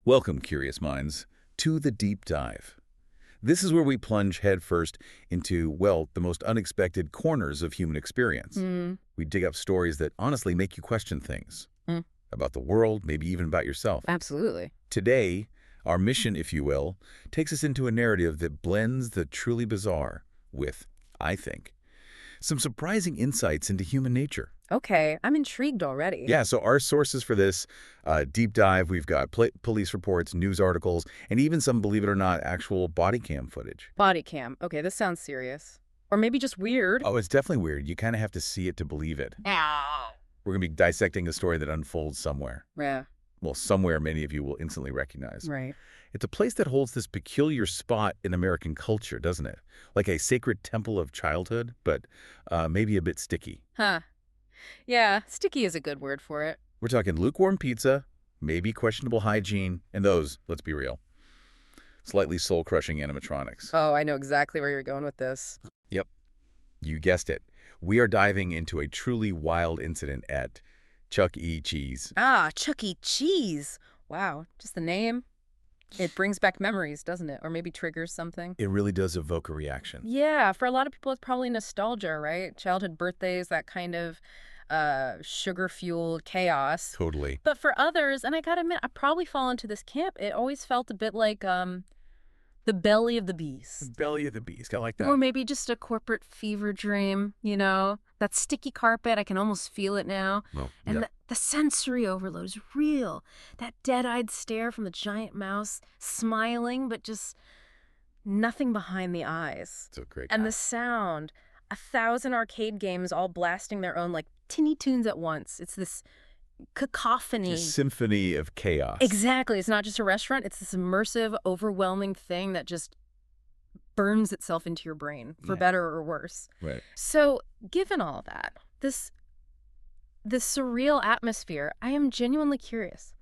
Welcome, curious minds, to the deep dive. This is where we plunge headfirst into, well, the most unexpected corners of human experience. We dig up stories that honestly make you question things about the world, maybe even about yourself. Absolutely. Today, our mission, if you will, takes us into a narrative that blends the truly bizarre with, I think, some surprising insights into human nature. Okay, I'm intrigued already. Yeah, so our sources for this deep dive, we've got police reports, news articles, and even some, believe it or not, actual body cam footage. Body cam. Okay, this sounds serious. Or maybe just weird. Oh, it's definitely weird. You kind of have to see it to believe it. We're going to be dissecting a story that unfolds somewhere. Yeah. Well, somewhere many of you will instantly recognize. Right. It's a place that holds this peculiar spot in American culture, doesn't it? Like a sacred temple of childhood, but maybe a bit sticky. Huh. Yeah, sticky is a good word for it. We're talking lukewarm pizza, maybe questionable hygiene, and those, let's be real, slightly soul-crushing animatronics. Oh, I know exactly where you're going with this. Yep, you guessed it. We are diving into a truly wild incident at Chuck E. Cheese. Ah, Chuck E. Cheese. Wow, just the name. It brings back memories, doesn't it? Or maybe triggers something. It really does evoke a reaction. Yeah, for a lot of people, it's probably nostalgia, right? Childhood birthdays, that kind of sugar-fueled chaos. Totally. But for others, and I gotta admit, I probably fall into this camp, it always felt a bit like the belly of the beast. Belly of the beast. I like that. Or maybe just a corporate fever dream, you know? That sticky carpet, I can almost feel it now. Well, And yeah. the sensory overload is real. That dead-eyed stare from the giant mouse, smiling, but just nothing behind the eyes. So great. And the sound, 1,000 arcade games all blasting their own, like, tinny tunes at once. It's this cacophony. A symphony of chaos. Exactly. It's not just a restaurant. It's this immersive, overwhelming thing that just burns itself into your brain, for better or worse. Right. So, given all that, this surreal atmosphere, I am genuinely curious.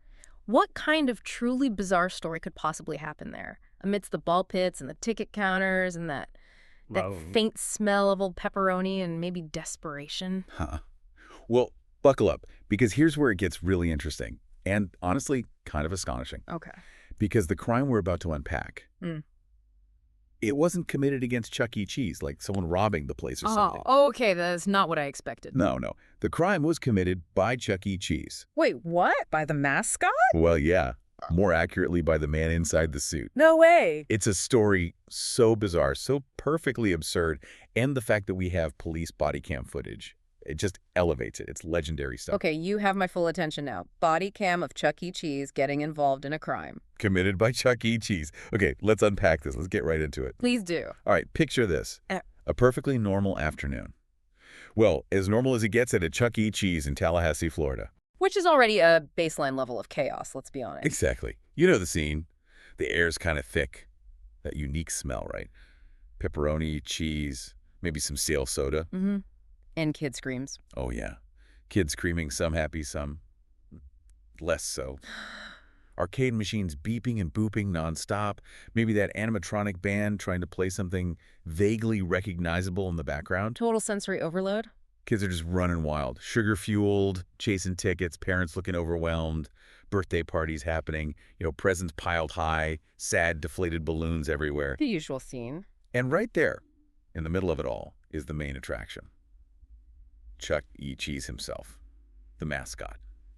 What kind of truly bizarre story could possibly happen there, amidst the ball pits and the ticket counters and that faint smell of old pepperoni and maybe desperation? Huh. Well, buckle up, because here's where it gets really interesting and, honestly, kind of astonishing. Okay. Because the crime we're about to unpack, it wasn't committed against Chuck E. Cheese, like someone robbing the place or something. Oh, okay. That's not what I expected. No. The crime was committed by Chuck E. Cheese. Wait, what? By the mascot? Well, yeah. More accurately, by the man inside the suit. No way. It's a story so bizarre, so perfectly absurd, and the fact that we have police body cam footage, it just elevates it. It's legendary stuff. Okay, you have my full attention now. Body cam of Chuck E. Cheese getting involved in a crime. Committed by Chuck E. Cheese. Okay, let's unpack this. Let's get right into it. Please do. All right, picture this. A perfectly normal afternoon. Well, as normal as it gets at a Chuck E. Cheese in Tallahassee, Florida. Which is already a baseline level of chaos, let's be honest. Exactly. You know the scene. The air's kind of thick. That unique smell, right? Pepperoni, cheese, maybe some stale soda. Mm-hmm. And kid screams. Oh, yeah. Kids screaming, some happy, some less so. Arcade machines beeping and booping nonstop. Maybe that animatronic band trying to play something vaguely recognizable in the background. Total sensory overload. Kids are just running wild. Sugar-fueled, chasing tickets, parents looking overwhelmed, birthday parties happening, presents piled high, sad, deflated balloons everywhere. The usual scene. And right there, in the middle of it all, is the main attraction. Chuck E. Cheese himself, the mascot,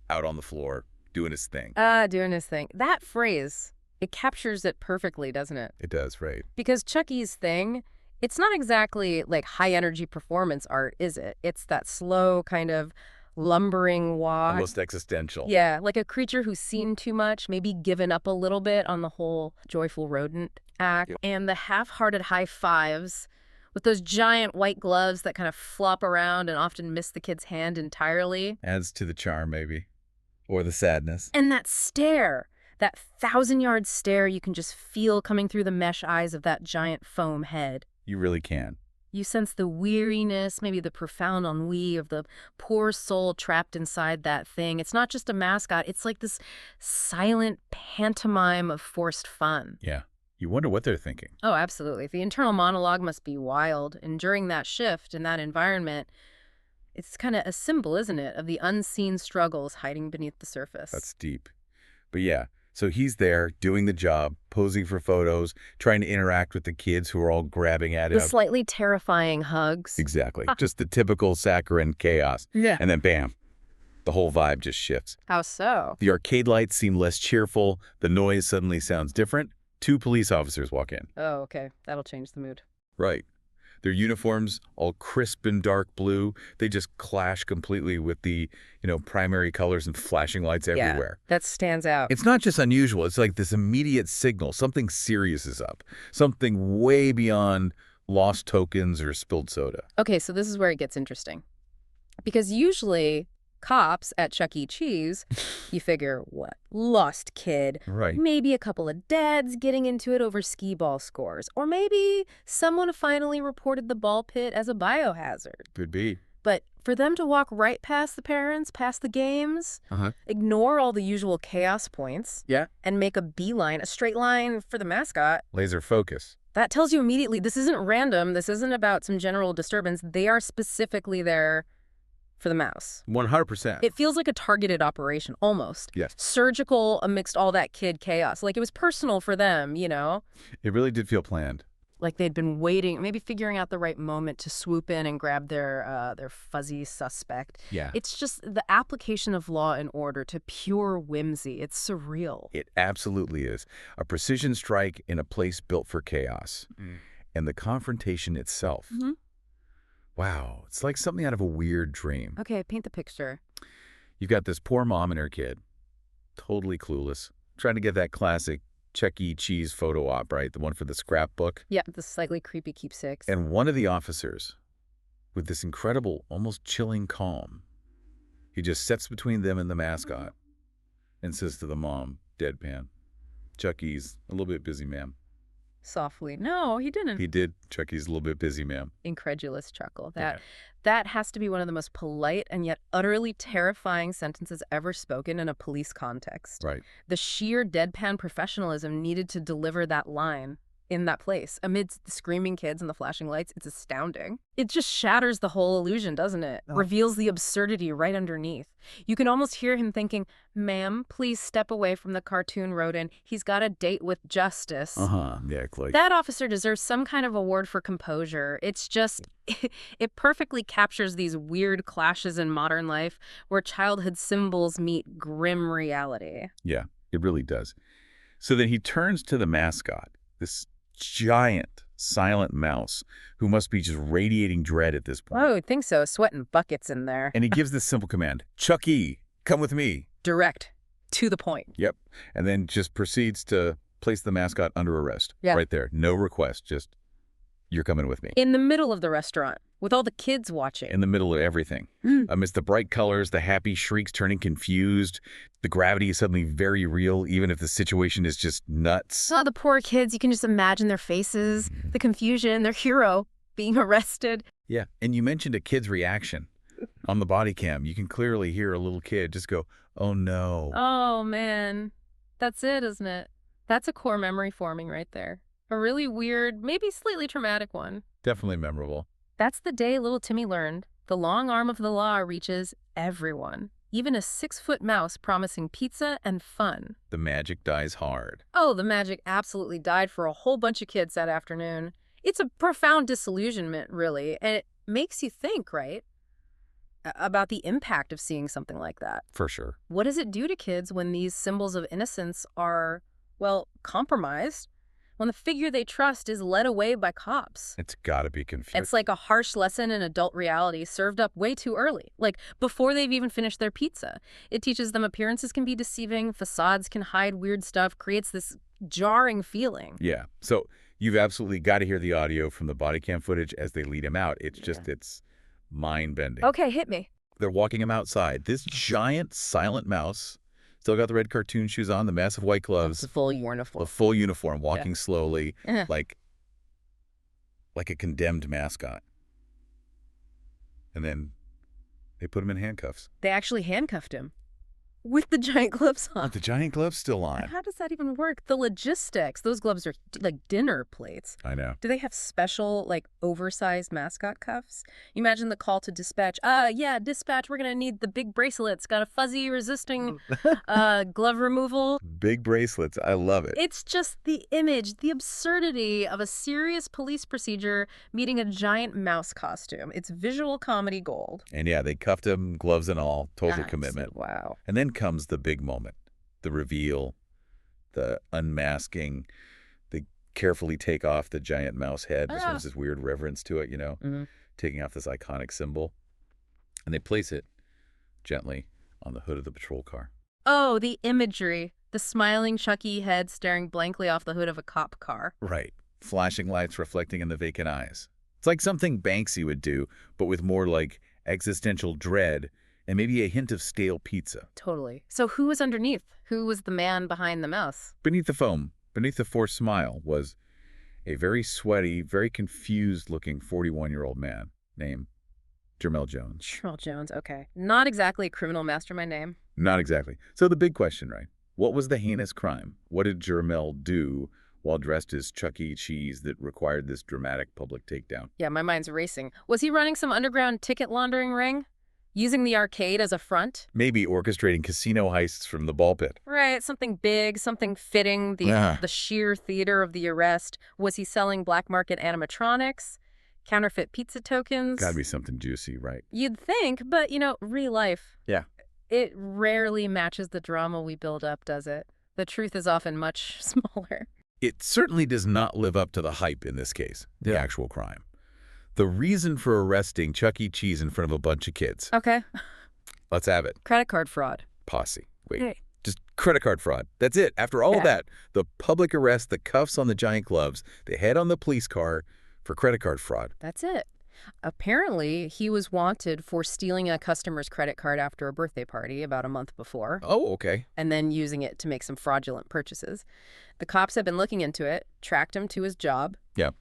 out on the floor, doing his thing. Doing his thing. That phrase, it captures it perfectly, doesn't it? It does, right? Because Chuck E.'s thing, it's not exactly like high-energy performance art, is it? It's that slow kind of lumbering walk. Almost existential. Yeah, like a creature who's seen too much, maybe given up a little bit on the whole joyful rodent act. Yep. And the half-hearted high fives with those giant white gloves that kind of flop around and often miss the kid's hand entirely. Adds to the charm, maybe. Or the sadness. And that stare, that 1,000-yard stare you can just feel coming through the mesh eyes of that giant foam head. You really can. You sense the weariness, maybe the profound ennui of the poor soul trapped inside that thing. It's not just a mascot. It's like this silent pantomime of forced fun. Yeah. You wonder what they're thinking. Oh, absolutely. The internal monologue must be wild. And during that shift in that environment, it's kind of a symbol, isn't it, of the unseen struggles hiding beneath the surface. That's deep. But yeah, So he's there doing the job, posing for photos, trying to interact with the kids who are all grabbing at him. The slightly terrifying hugs. Exactly. Just the typical saccharine chaos. Yeah. And then bam, the whole vibe just shifts. How so? The arcade lights seem less cheerful. The noise suddenly sounds different. 2 police officers walk in. Oh, okay. That'll change the mood. Right. Their uniforms, all crisp and dark blue, they just clash completely with the, primary colors and flashing lights everywhere. That stands out. It's not just unusual. It's like this immediate signal. Something serious is up. Something way beyond lost tokens or spilled soda. Okay, so this is where it gets interesting. Because usually cops at Chuck E. Cheese, you figure, what? Lost kid. Right. Maybe a couple of dads getting into it over skee ball scores. Or maybe someone finally reported the ball pit as a biohazard. Could be. But for them to walk right past the parents, past the games, ignore all the usual chaos points, and make a beeline, a straight line for the mascot. Laser focus. That tells you immediately this isn't random. This isn't about some general disturbance. They are specifically there for the mouse. 100%. It feels like a targeted operation, almost. Yes. Surgical amidst all that kid chaos. Like it was personal for them, It really did feel planned. Like they'd been waiting, maybe figuring out the right moment to swoop in and grab their fuzzy suspect. Yeah. It's just the application of law and order to pure whimsy. It's surreal. It absolutely is. A precision strike in a place built for chaos. And the confrontation itself. Wow, it's like something out of a weird dream. Okay, paint the picture. You've got this poor mom and her kid, totally clueless, trying to get that classic Chuck E. Cheese photo op, right? The one for the scrapbook. Yeah, the slightly creepy keepsakes. And one of the officers, with this incredible, almost chilling calm, he just sits between them and the mascot and says to the mom, deadpan, "Chuck E.'s a little bit busy, ma'am." Softly. No, he didn't. He did. "Chuck E.'s a little bit busy, ma'am." Incredulous chuckle. That has to be one of the most polite and yet utterly terrifying sentences ever spoken in a police context. Right. The sheer deadpan professionalism needed to deliver that line in that place amidst the screaming kids and the flashing lights. It's astounding. It just shatters the whole illusion, doesn't it? Reveals the absurdity right underneath. You can almost hear him thinking, "Ma'am, please step away from the cartoon rodent. He's got a date with justice." Yeah, like That officer deserves some kind of award for composure. It's just, it perfectly captures these weird clashes in modern life where childhood symbols meet grim reality. Yeah, it really does. So then he turns to the mascot, this giant, silent mouse who must be just radiating dread at this point. Oh, I would think so. Sweating buckets in there. And he gives this simple command, "Chuck E., come with me." Direct. To the point. Yep. And then just proceeds to place the mascot under arrest. Yeah. Right there. No request, just, "You're coming with me." In the middle of the restaurant, with all the kids watching. In the middle of everything. Amidst the bright colors, the happy shrieks turning confused, the gravity is suddenly very real, even if the situation is just nuts. Oh, the poor kids, you can just imagine their faces, the confusion, their hero being arrested. Yeah, and you mentioned a kid's reaction. On the body cam, you can clearly hear a little kid just go, "Oh no." Oh, man. That's it, isn't it? That's a core memory forming right there. A really weird, maybe slightly traumatic one. Definitely memorable. That's the day little Timmy learned the long arm of the law reaches everyone, even a 6-foot mouse promising pizza and fun. The magic dies hard. Oh, the magic absolutely died for a whole bunch of kids that afternoon. It's a profound disillusionment, really, and it makes you think, right, about the impact of seeing something like that. For sure. What does it do to kids when these symbols of innocence are, well, compromised? When the figure they trust is led away by cops. It's gotta be confusing. It's like a harsh lesson in adult reality served up way too early, like before they've even finished their pizza. It teaches them appearances can be deceiving, facades can hide weird stuff, creates this jarring feeling. Yeah. So you've absolutely got to hear the audio from the body cam footage as they lead him out. It's just, it's mind-bending. Okay, hit me. They're walking him outside. This giant, silent mouse, still got the red cartoon shoes on, the massive white gloves. The full uniform. The full uniform, walking slowly, Yeah. like a condemned mascot. And then they put him in handcuffs. They actually handcuffed him. With the giant gloves on. With the giant gloves still on. How does that even work? The logistics. Those gloves are like dinner plates. I know. Do they have special, like, oversized mascot cuffs? You imagine the call to dispatch. Yeah, dispatch, we're going to need the big bracelets. Got a fuzzy resisting glove removal. Big bracelets. I love it. It's just the image, the absurdity of a serious police procedure meeting a giant mouse costume. It's visual comedy gold. And yeah, they cuffed him, gloves and all, total commitment. Wow. And then comes the big moment, the reveal, the unmasking. They carefully take off the giant mouse head. There's this weird reverence to it, taking off this iconic symbol. And they place it gently on the hood of the patrol car. Oh, the imagery. The smiling Chucky head staring blankly off the hood of a cop car. Right. Flashing lights reflecting in the vacant eyes. It's like something Banksy would do, but with more like existential dread and maybe a hint of stale pizza. Totally. So who was underneath? Who was the man behind the mouse? Beneath the foam, beneath the forced smile, was a very sweaty, very confused-looking 41-year-old man named Jermell Jones. Jermell Jones, okay. Not exactly a criminal mastermind name. Not exactly. So the big question, right? What was the heinous crime? What did Jermell do while dressed as Chuck E. Cheese that required this dramatic public takedown? Yeah, my mind's racing. Was he running some underground ticket laundering ring? Using the arcade as a front? Maybe orchestrating casino heists from the ball pit. Right, something big, something fitting, the sheer theater of the arrest. Was he selling black market animatronics? Counterfeit pizza tokens? Gotta be something juicy, right? You'd think, but, real life. Yeah. It rarely matches the drama we build up, does it? The truth is often much smaller. It certainly does not live up to the hype in this case, the actual crime. The reason for arresting Chuck E. Cheese in front of a bunch of kids. Okay. Let's have it. Credit card fraud. Posse. Wait. Hey. Just credit card fraud. That's it. After all of that, the public arrest, the cuffs on the giant gloves, the head on the police car for credit card fraud. That's it. Apparently, he was wanted for stealing a customer's credit card after a birthday party about a month before. Oh, okay. And then using it to make some fraudulent purchases. The cops have been looking into it, tracked him to his job,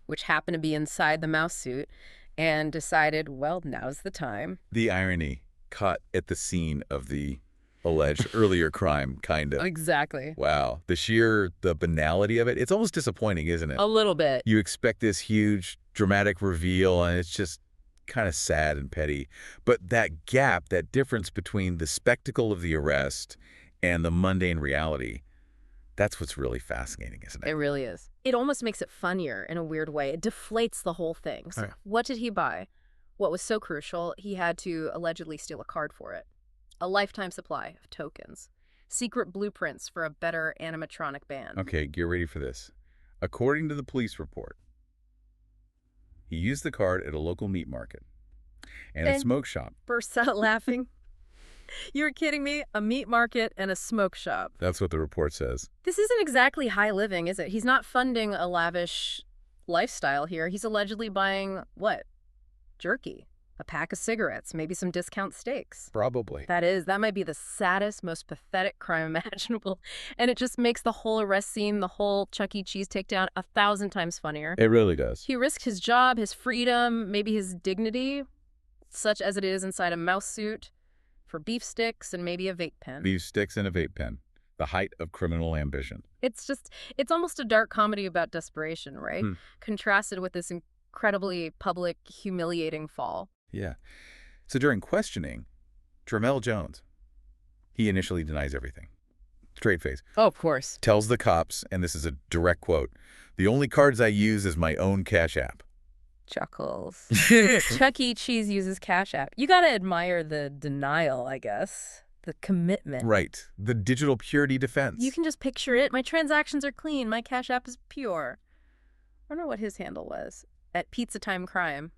which happened to be inside the mouse suit, and decided, well, now's the time. The irony, caught at the scene of the alleged earlier crime, kind of. Exactly. Wow. The banality of it, it's almost disappointing, isn't it? A little bit. You expect this huge, dramatic reveal, and it's just kind of sad and petty. But that gap, that difference between the spectacle of the arrest and the mundane reality, that's what's really fascinating, isn't it? It really is. It almost makes it funnier in a weird way. It deflates the whole thing. So what did he buy? What was so crucial, he had to allegedly steal a card for it. A lifetime supply of tokens. Secret blueprints for a better animatronic band. Okay, get ready for this. According to the police report, he used the card at a local meat market and a smoke shop. Bursts out laughing. You're kidding me? A meat market and a smoke shop. That's what the report says. This isn't exactly high living, is it? He's not funding a lavish lifestyle here. He's allegedly buying, what? Jerky. A pack of cigarettes, maybe some discount steaks. Probably. That might be the saddest, most pathetic crime imaginable. And it just makes the whole arrest scene, the whole Chuck E. Cheese takedown 1,000 times funnier. It really does. He risked his job, his freedom, maybe his dignity, such as it is inside a mouse suit, for beef sticks and maybe a vape pen. Beef sticks and a vape pen. The height of criminal ambition. It's almost a dark comedy about desperation, right? Contrasted with this incredibly public, humiliating fall. Yeah. So during questioning, Jermell Jones, he initially denies everything. Straight face. Oh, of course. Tells the cops, and this is a direct quote, "The only cards I use is my own Cash App." Chuckles. Chuck E. Cheese uses Cash App. You gotta admire the denial, I guess. The commitment. Right. The digital purity defense. You can just picture it. My transactions are clean. My Cash App is pure. I wonder what his handle was. At Pizza Time Crime.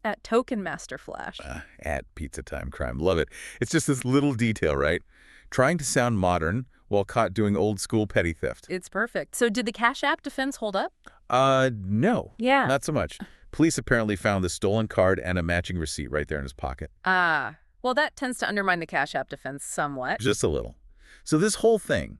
At Token Master Flash. At Pizza Time Crime. Love it. It's just this little detail, right? Trying to sound modern while caught doing old school petty theft. It's perfect. So did the Cash App defense hold up? No. Yeah. Not so much. Police apparently found the stolen card and a matching receipt right there in his pocket. Well, that tends to undermine the Cash App defense somewhat. Just a little. So this whole thing,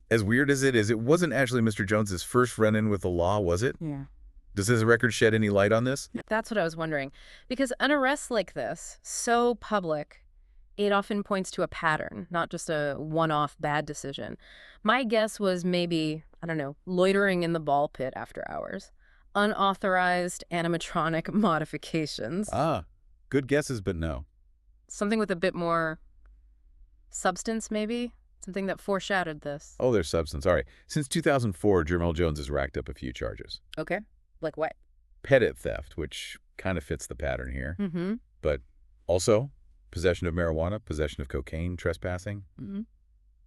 as weird as it is, it wasn't actually Mr. Jones's first run-in with the law, was it? Yeah. Does his record shed any light on this? That's what I was wondering. Because an arrest like this, so public, it often points to a pattern, not just a one-off bad decision. My guess was maybe, I don't know, loitering in the ball pit after hours. Unauthorized animatronic modifications. Ah, good guesses, but no. Something with a bit more substance, maybe? Something that foreshadowed this. Oh, there's substance. All right. Since 2004, Jermel Jones has racked up a few charges. Okay. Like what? Pettit theft, which kind of fits the pattern here. Mm-hmm. But also possession of marijuana, possession of cocaine, trespassing,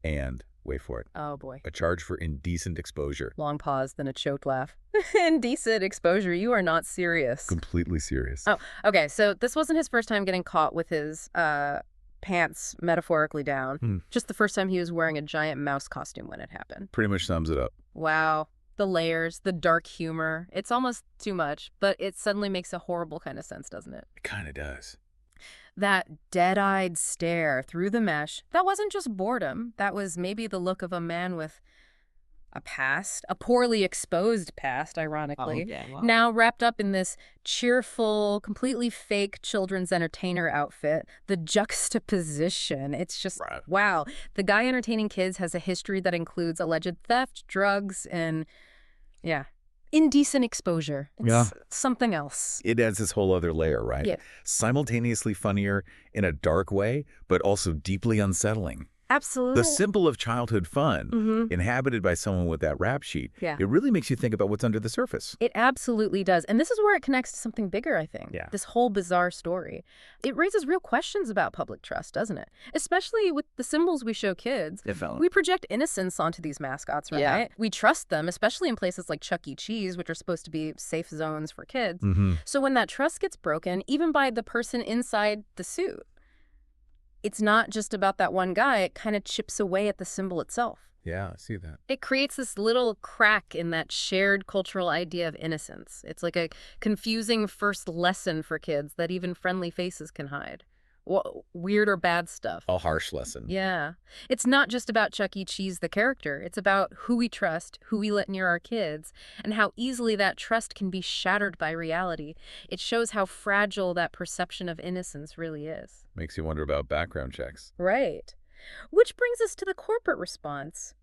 and, wait for it, Oh, boy. a charge for indecent exposure. Long pause, then a choked laugh. Indecent exposure. You are not serious. Completely serious. Oh, okay. So this wasn't his first time getting caught with his pants metaphorically down. Just the first time he was wearing a giant mouse costume when it happened. Pretty much sums it up. Wow. The layers, the dark humor. It's almost too much, but it suddenly makes a horrible kind of sense, doesn't it? It kind of does. That dead-eyed stare through the mesh, that wasn't just boredom. That was maybe the look of a man with a past, a poorly exposed past, ironically, now wrapped up in this cheerful, completely fake children's entertainer outfit. The juxtaposition, it's just, wow. The guy entertaining kids has a history that includes alleged theft, drugs, and, indecent exposure. It's something else. It adds this whole other layer, right? Yeah. Simultaneously funnier in a dark way, but also deeply unsettling. Absolutely. The symbol of childhood fun, inhabited by someone with that rap sheet, it really makes you think about what's under the surface. It absolutely does. And this is where it connects to something bigger, I think. Yeah. This whole bizarre story. It raises real questions about public trust, doesn't it? Especially with the symbols we show kids. We project innocence onto these mascots, right? Yeah. We trust them, especially in places like Chuck E. Cheese, which are supposed to be safe zones for kids. So when that trust gets broken, even by the person inside the suit, it's not just about that one guy. It kind of chips away at the symbol itself. Yeah, I see that. It creates this little crack in that shared cultural idea of innocence. It's like a confusing first lesson for kids that even friendly faces can hide. Weird or bad stuff. A harsh lesson. Yeah. It's not just about Chuck E. Cheese, the character. It's about who we trust, who we let near our kids, and how easily that trust can be shattered by reality. It shows how fragile that perception of innocence really is. Makes you wonder about background checks. Right. Which brings us to the corporate response.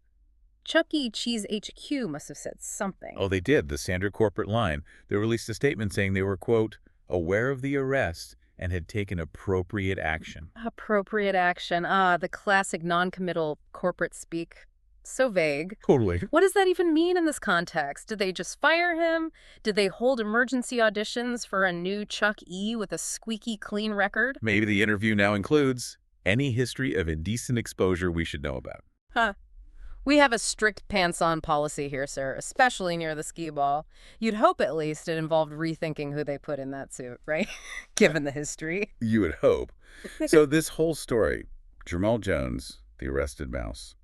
Chuck E. Cheese HQ must have said something. Oh, they did. The standard corporate line. They released a statement saying they were, quote, aware of the arrest and had taken appropriate action. Appropriate action. The classic non-committal corporate speak. So vague. Totally. What does that even mean in this context? Did they just fire him? Did they hold emergency auditions for a new Chuck E. with a squeaky clean record? Maybe the interview now includes any history of indecent exposure we should know about. We have a strict pants-on policy here, sir, especially near the skee ball. You'd hope at least it involved rethinking who they put in that suit, right? Given the history. You would hope. So this whole story, Jermel Jones, the arrested mouse,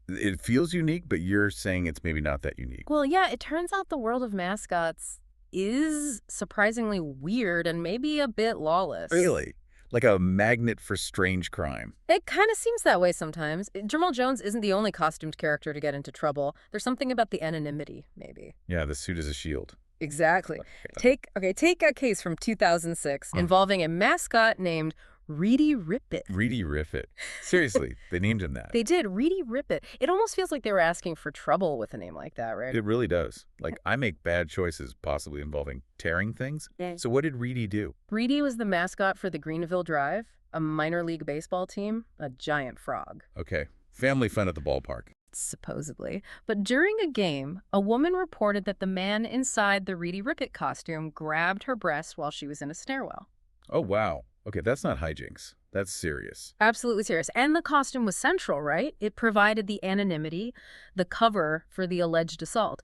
it feels unique, but you're saying it's maybe not that unique. Well, yeah, it turns out the world of mascots is surprisingly weird and maybe a bit lawless. Really? Like a magnet for strange crime. It kind of seems that way sometimes. Jermel Jones isn't the only costumed character to get into trouble. There's something about the anonymity, maybe. Yeah, the suit is a shield. Exactly. Take a case from 2006 involving a mascot named Reedy Rippet. Reedy Rippet. Seriously, they named him that. They did, Reedy Rippet. It almost feels like they were asking for trouble with a name like that, right? It really does. Like, I make bad choices, possibly involving tearing things. So what did Reedy do? Reedy was the mascot for the Greenville Drive, a minor league baseball team, a giant frog. Okay. Family fun at the ballpark. Supposedly. But during a game, a woman reported that the man inside the Reedy Rippet costume grabbed her breast while she was in a stairwell. Oh, wow. Okay, that's not hijinks. That's serious. Absolutely serious. And the costume was central, right? It provided the anonymity, the cover for the alleged assault.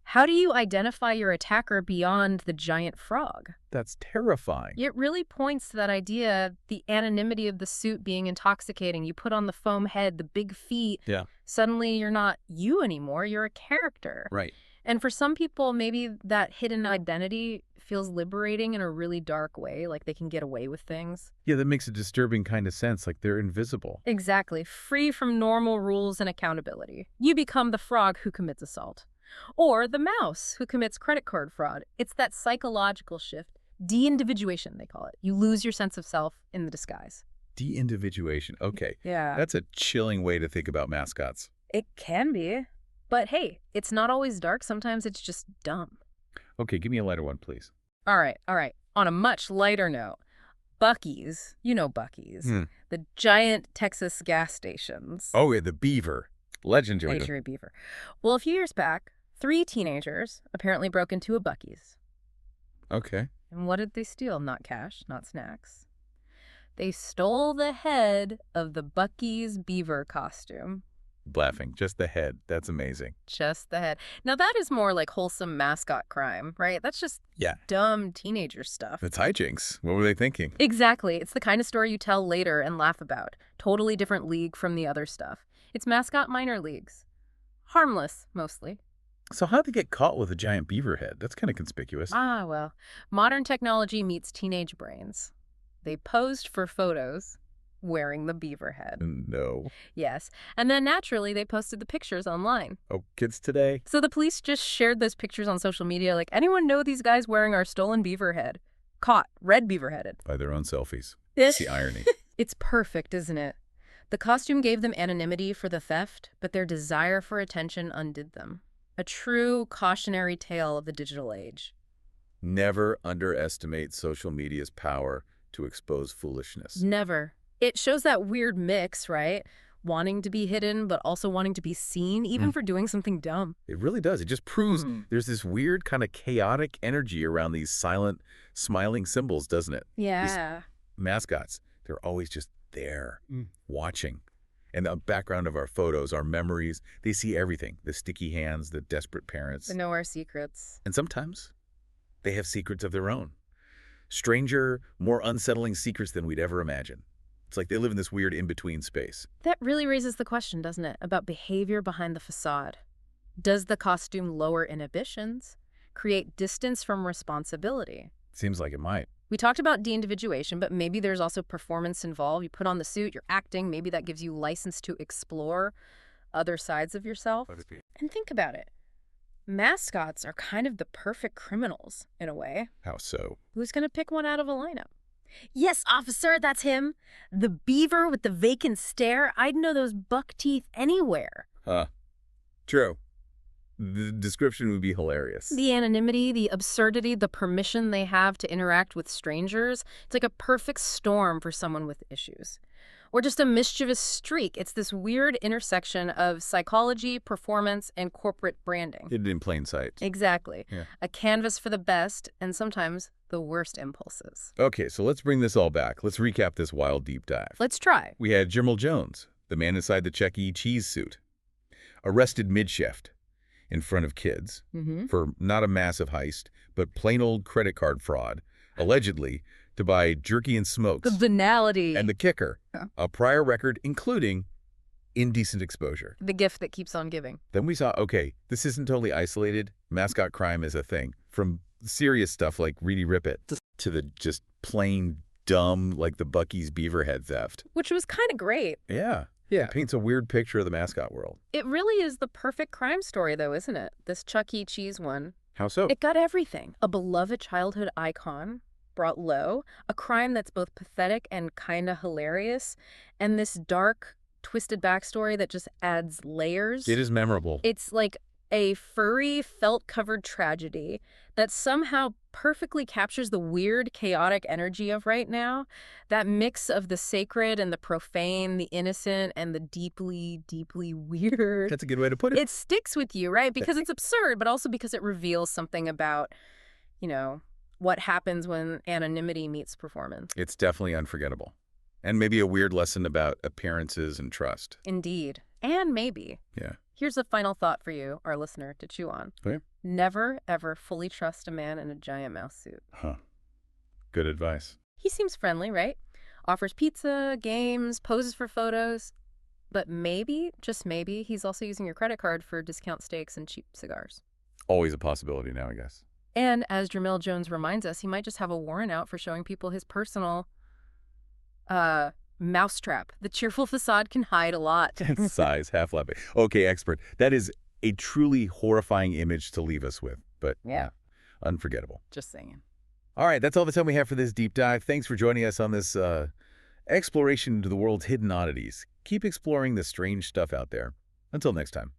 How do you identify your attacker beyond the giant frog? That's terrifying. It really points to that idea, the anonymity of the suit being intoxicating. You put on the foam head, the big feet. Yeah. Suddenly you're not you anymore. You're a character. Right. And for some people, maybe that hidden identity feels liberating in a really dark way, like they can get away with things. Yeah, that makes a disturbing kind of sense, like they're invisible. Exactly. Free from normal rules and accountability. You become the frog who commits assault. Or the mouse who commits credit card fraud. It's that psychological shift. De-individuation, they call it. You lose your sense of self in the disguise. De-individuation. Okay. Yeah. That's a chilling way to think about mascots. It can be. But hey, it's not always dark. Sometimes it's just dumb. Okay, give me a lighter one, please. All right. On a much lighter note, Buc-ee's, you know Buc-ee's, the giant Texas gas stations. Oh, yeah, the beaver. Legendary. Beaver. Well, a few years back, 3 teenagers apparently broke into a Buc-ee's. Okay. And what did they steal? Not cash, not snacks. They stole the head of the Buc-ee's beaver costume. Laughing. Just the head. That's amazing. Just the head. Now, that is more like wholesome mascot crime, right? That's just dumb teenager stuff. It's hijinks. What were they thinking? Exactly. It's the kind of story you tell later and laugh about. Totally different league from the other stuff. It's mascot minor leagues. Harmless, mostly. So how'd they get caught with a giant beaver head? That's kind of conspicuous. Ah, well. Modern technology meets teenage brains. They posed for photos wearing the beaver head. No. Yes. And then naturally, they posted the pictures online. Oh, kids today? So the police just shared those pictures on social media like, anyone know these guys wearing our stolen beaver head? Caught. Red beaver-headed. By their own selfies. It's the irony. It's perfect, isn't it? The costume gave them anonymity for the theft, but their desire for attention undid them. A true cautionary tale of the digital age. Never underestimate social media's power to expose foolishness. Never. It shows that weird mix, right? Wanting to be hidden, but also wanting to be seen, even for doing something dumb. It really does. It just proves there's this weird kind of chaotic energy around these silent, smiling symbols, doesn't it? Yeah. These mascots, they're always just there, watching. And the background of our photos, our memories, they see everything. The sticky hands, the desperate parents. They know our secrets. And sometimes they have secrets of their own. Stranger, more unsettling secrets than we'd ever imagine. It's like they live in this weird in-between space. That really raises the question, doesn't it, about behavior behind the facade. Does the costume lower inhibitions, create distance from responsibility? Seems like it might. We talked about de-individuation, but maybe there's also performance involved. You put on the suit, you're acting, maybe that gives you license to explore other sides of yourself. And think about it. Mascots are kind of the perfect criminals, in a way. How so? Who's going to pick one out of a lineup? Yes, officer, that's him. The beaver with the vacant stare. I'd know those buck teeth anywhere. True. The description would be hilarious. The anonymity, the absurdity, the permission they have to interact with strangers. It's like a perfect storm for someone with issues. Or just a mischievous streak. It's this weird intersection of psychology, performance, and corporate branding. Hidden in plain sight. Exactly. Yeah. A canvas for the best and sometimes the worst impulses. Okay, so let's bring this all back. Let's recap this wild deep dive. Let's try. We had Jimmel Jones, the man inside the Chuck E. Cheese suit, arrested mid-shift in front of kids for not a massive heist, but plain old credit card fraud, allegedly to buy jerky and smokes. The banality. And the kicker, a prior record including indecent exposure. The gift that keeps on giving. Then we saw, okay, this isn't totally isolated. Mascot crime is a thing. From serious stuff like Reedy Rippet to the just plain dumb, like the Buc-ee's beaver head theft. Which was kind of great. Yeah. It paints a weird picture of the mascot world. It really is the perfect crime story, though, isn't it? This Chuck E. Cheese one. How so? It got everything. A beloved childhood icon brought low, a crime that's both pathetic and kind of hilarious, and this dark, twisted backstory that just adds layers. It is memorable. It's like a furry, felt-covered tragedy that somehow perfectly captures the weird, chaotic energy of right now. That mix of the sacred and the profane, the innocent and the deeply, deeply weird. That's a good way to put it. It sticks with you, right? Because it's absurd, but also because it reveals something about, you know, what happens when anonymity meets performance. It's definitely unforgettable. And maybe a weird lesson about appearances and trust. Indeed. And maybe. Yeah. Here's a final thought for you, our listener, to chew on. Okay. Never, ever fully trust a man in a giant mouse suit. Good advice. He seems friendly, right? Offers pizza, games, poses for photos. But maybe, just maybe, he's also using your credit card for discount steaks and cheap cigars. Always a possibility now, I guess. And as Jimmel Jones reminds us, he might just have a warrant out for showing people his personal mousetrap. The cheerful facade can hide a lot. Size, half-lapping. Okay, expert. That is a truly horrifying image to leave us with, but unforgettable. Just saying. All right, that's all the time we have for this deep dive. Thanks for joining us on this exploration into the world's hidden oddities. Keep exploring the strange stuff out there. Until next time.